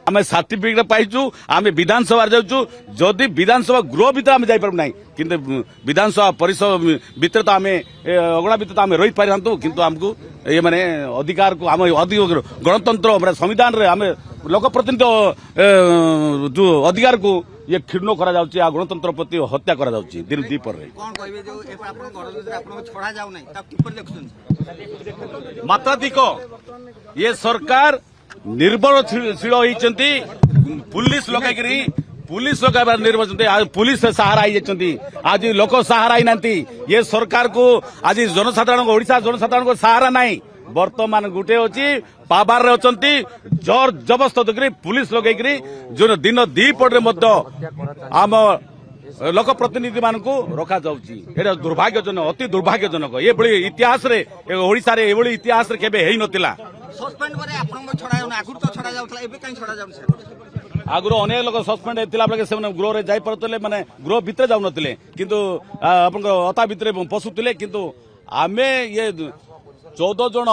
आम सर्टिफिकेट पाइचु आम विधानसभा जाऊँ जदि विधानसभा गृह भीतर आम जापर ना कि विधानसभा परिसर भीतर तो आम अगणा भीतर तो आम रही पारि किंतु आमको ये माने अधिकार को आम अधिक गणतंत्र संविधान रे आम लोकप्रतिनिधि जो अधिकार को ये क्षीण करा जाउची आ गणतंत्र प्रति हत्या करा जाउची दिन दीपर रे कोन कहबे जो आपन घर भीतर आपन छोड़ा जाउ नै ता किपर देखुछन मात्राधिक ये सरकार निर्भरशील होती पुलिस लगाई पुलिस लगाइबार निर्भर आज पुलिस सहारा आई आज लोक सहारा ही ना ये सरकार को आज जनसाधारण ओडिशा जनसाधारण को सहारा नहीं वर्तमान गोटे अच्छी पावर रे अछंती जोर जबरदस्त पुलिस लगे जो दिन दीपटे आम लोक प्रतिनिधि मान को रखा जाउची एटा दुर्भाग्यजनक अति दुर्भाग्यजनक ये बड़ी इतिहास रे ओडिशा रे एभली इतिहास रे केबे हेई नथिला सस्पेंड करे आपन को छडा जाउना आगुर तो छडा जाउतला एबे काई छडा जाउन सर आगुर अनेक लोक सस्पेंड हेतिला बेले से गृह रे जाई परतले माने गृह भीतर जाउ नथिले किंतु आपन अता भीतर पसुतिले किंतु आमे ये 14 जन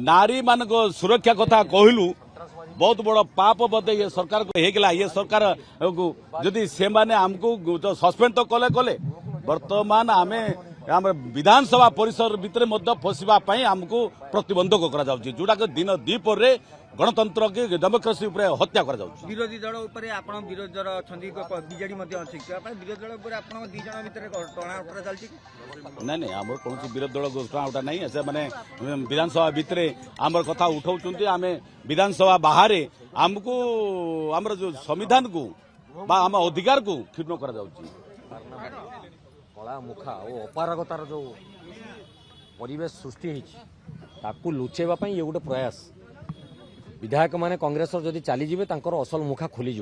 नारी मान को सुरक्षा कथा कहलु बहुत बड़ पाप बदे ये सरकार को हेगला ये सरकार जदि से माने हमको सस्पेंड तो कले कले वर्तमान आमे आम विधानसभा परिसर भितर फसवा आमको प्रतिबंधक करा जाउची जोटा दिन दीपर रे गणतंत्र के डेमोक्रेसी ऊपर हत्या करा जाउची विरोधी दल ऊपर आपण विरोधी दल अछंती बीजेडी मध्ये अछि आपण विरोधी दल ऊपर आपण दी जण भितर टणा उठरा चलची नहीं नहीं आम कौन विरोधी दल घोषणा उठा नहीं से माने विधानसभा भितर आम कथा उठाउचंती आमे विधानसभा बाहर आमको आमर जो संविधान को बा आम अधिकार को क्षीण करा जाउची कला मुखा और अपारगतार जो परिवेश सृष्टि होती लुचेवा ये गोटे प्रयास विधायक माने कांग्रेस जदि चलीजे असल मुखा खोलीज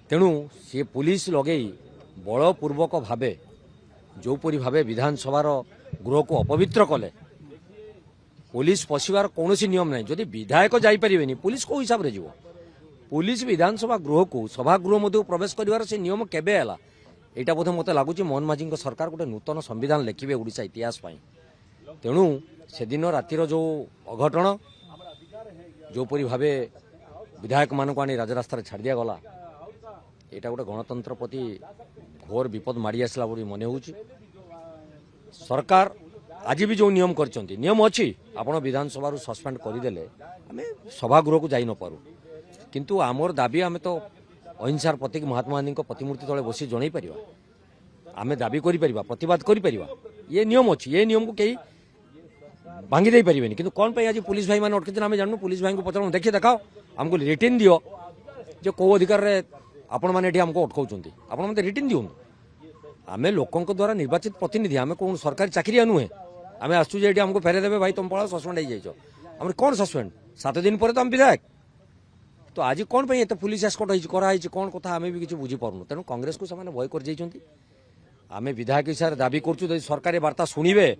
तेणु सी पुलिस लगे बलपूर्वक भावे जोपरी भावे विधानसभार गृह को अपवित्र कले पुलिस पशिबार कौन नियम ना जदि विधायक जापरेनि पुलिस को हिसाब से जीव पुलिस विधानसभा गृह को सभागृह मध्य प्रवेश कर नियम केबे है यहाँ बोधे मत लगुच मोहन माझी सरकार गोटे नूतन संविधान लिखे ओडिशा इतिहास तेणु से दिन रातिर जो अघटन जोपरी भावे विधायक मानक आनी राजरास्तार छाड़ दिया गला यहाँ गोटे गणतंत्र प्रति घोर विपद माड़ी आसला बोली मन हो सरकार आज भी जो नियम कर नियम अच्छी आपण विधानसभा सस्पेंड करदे आम सभागृह को जाई न पारू किंतु आमर दाबी आम तो अहिंसार प्रतीक महात्मा गांधी प्रतिमूर्ति तले बसी जन पार आम दाबी कर प्रतिवाद कर ये नियम अच्छी ये नियम को कहीं भांगी दे पारे कि कौन आज पुलिस भाई मैंने अटके आम जानू पुलिस भाई को पचार देखिए देखाओ आमको रिटर्न दियो जो कौ अधिकार आपण मैंने आमको अटकाउं आपण मत रिटर्न दिखाँ आम लोकों द्वारा निर्वाचित प्रतिनिधि आम कौन सरकारी चाकरिया नुहे आम आसुचे आमको फेरे देवे भाई तुम पढ़ा सस्पेंड हो जाइए आम कौन सस्पेंड 7 दिन पर तो आम विधायक तो आज कौन पे एत पुलिस एस्कॉर्ट कराई कौन कथा आम भी किसी बुझीपारूँ तेणु कांग्रेस को से भय कर आम विधायक हिसाब से दाबी करूँ सरकारी वार्ता शुणे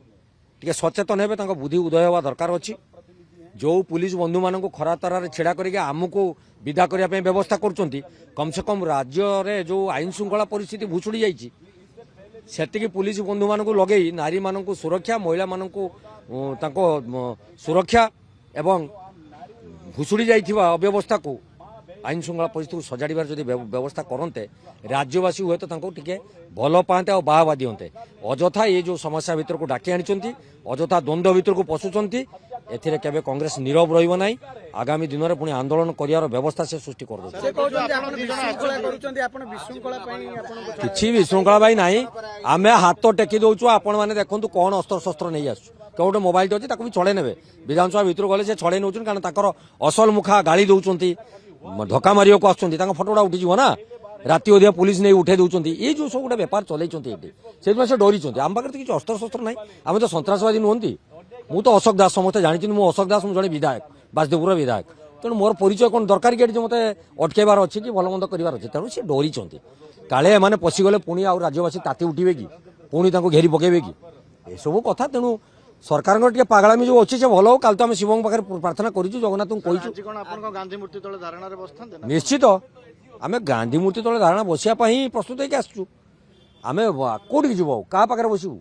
टे सचेतन हे बुद्धि उदय हवा दरकार अच्छी जो पुलिस बंधु मान खरा तरार छेड़ा करके आमको विदा करने व्यवस्था कर कम से कम राज्य में जो आईन श्रृंखला परिस्थिति भुशुड़ी जाती पुलिस बंधु मान लगे नारी मान सुरक्षा महिला मान सुरक्षा एवं भुशुड़ी जाइथिबा अव्यवस्था को आईन श्रृंखला परिस्थिति को सजाड़बार जदि व्यवस्था करते राज्यवासी हुए तो टिके भल पाते और बाहवा दियंते अजथा ये जो समस्या भीतर को डाकी आनी अजथा द्वंद्व भीतर को पशुंट एथिरे केबे कांग्रेस नीरव रहिबो नाही आगामी दिन में पुणी आंदोलन करियार व्यवस्था से सृष्टि कर किसी विशृंखला भाई नाही आम हाथ टेकी दौचु आपण मैंने देखु कौन अस्त्र शस्त्र नहीं आसु गोटे मोबाइल टे अच्छी छड़े ने विधानसभा भीतर गले से छड़े नौ कारण ताकर असल मुखा गाड़ी दौरान धक्का मारिया को आसुँच फटोटा उठीज ना राति अधिया पुलिस नहीं उठे दौरान ये जो सब गोटे बेपार चलते से डरी आम पाखे किसी अस्त्र शस्त्र ना आम तो सन्तासवादी नुहति मु तो अशोक दास समस्त जानते मुझे अशोक दास मुझे विधायक बासदेवपुर विधायक तेणु मोर परिचय कौन दरकार कि मत अटकेबार अच्छी कि भल मंद करार अच्छे तेणु सी डरी काले मैंने पशिगले पुणी आ राज्यवासी ताती उठे कि ପୁଣି ତାଙ୍କୁ ଘେରି ପକେଇବେ କି ଏସବୁ କଥା। ତେଣୁ ସରକାରଙ୍କ ଟିକେ ପାଗଳାମି ଯୋଉ ଅଛି ସେ ଭଲ ହଉ। କାଲି ତ ଆମେ ଶିବଙ୍କ ପାଖରେ ପ୍ରାର୍ଥନା କରିଛୁ, ଜଗନ୍ନାଥଙ୍କୁ କହିଛୁ। ଆଜି କ'ଣ ଆପଣଙ୍କ ଗାନ୍ଧୀ ମୂର୍ତ୍ତି ତଳେ ଧାରଣାରେ ବସିଥାନ୍ତେ ନା? ନିଶ୍ଚିତ ଆମେ ଗାନ୍ଧୀ ମୂର୍ତ୍ତି ତଳେ ଧାରଣା ବସିବା ପାଇଁ ହିଁ ପ୍ରସ୍ତୁତ ହେଇକି ଆସିଛୁ। ଆମେ କୋଉଠିକି ଯିବୁ, ଆଉ କାହା ପାଖରେ ବସିବୁ?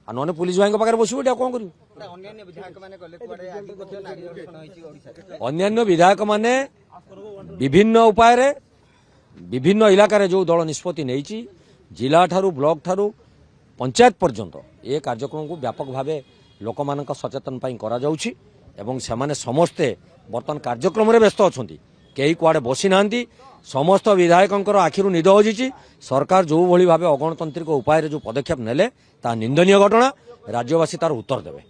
ଆଉ ନହେଲେ ପୁଲିସ ଭାଇଙ୍କ ପାଖରେ ବସିବୁ, ଏଠି ଆଉ କ'ଣ କରିବୁ? ଅନ୍ୟାନ୍ୟ ବିଧାୟକ ମାନେ ଗଲେ କୁଆଡେ ଆଜି ମଧ୍ୟ ନାରୀ ଦର୍ଶନ ହୋଇଛି ଓଡ଼ିଶାରେ। ଅନ୍ୟାନ୍ୟ ବିଧାୟକମାନେ ବିଭିନ୍ନ ଉପାୟରେ ବିଭିନ୍ନ ଇଲାକାରେ ଯେଉଁ ଦଳ ନିଷ୍ପତ୍ତି ନେଇଛି, ଜିଲ୍ଲା ଠାରୁ ବ୍ଲକ ଠାରୁ ପଞ୍ଚାୟତ ପର୍ଯ୍ୟନ୍ତ ଏ କାର୍ଯ୍ୟକ୍ରମକୁ ବ୍ୟାପକ ଭାବେ ଲୋକମାନଙ୍କ ସଚେତନ ପାଇଁ କରାଯାଉଛି ଏବଂ ସେମାନେ ସମସ୍ତେ ବର୍ତ୍ତମାନ କାର୍ଯ୍ୟକ୍ରମରେ ବ୍ୟସ୍ତ ଅଛନ୍ତି। କେହି କୁଆଡ଼େ ବସି ନାହାନ୍ତି। ସମସ୍ତ ବିଧାୟକଙ୍କର ଆଖିରୁ ନିଦ ହଜିଛି। ସରକାର ଯେଉଁଭଳି ଭାବେ ଅଗଣତାନ୍ତ୍ରିକ ଉପାୟରେ ଯେଉଁ ପଦକ୍ଷେପ ନେଲେ ତାହା ନିନ୍ଦନୀୟ ଘଟଣା। ରାଜ୍ୟବାସୀ ତାର ଉତ୍ତର ଦେବେ।